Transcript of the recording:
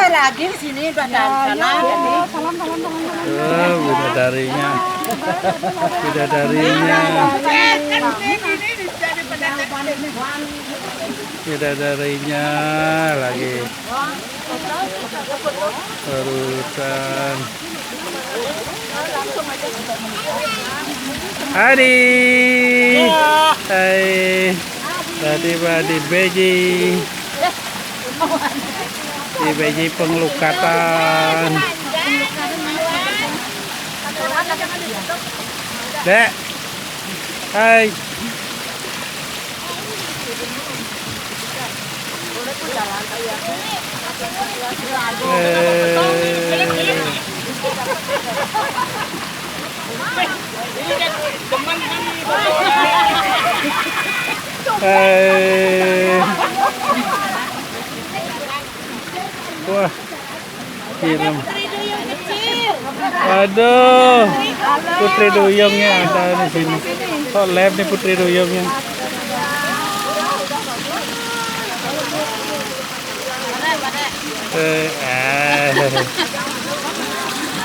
Lagi sini sana. Bidadarinya. Bidadarinya. Bidadarinya lagi. Urusan. Adi. Hai. Tadi di Beji. Di Beji pengelukatan. Dek. Hai. Wah, film. Aduh, Putri Duyungnya ada di sini. Kok live nih Putri Duyungnya?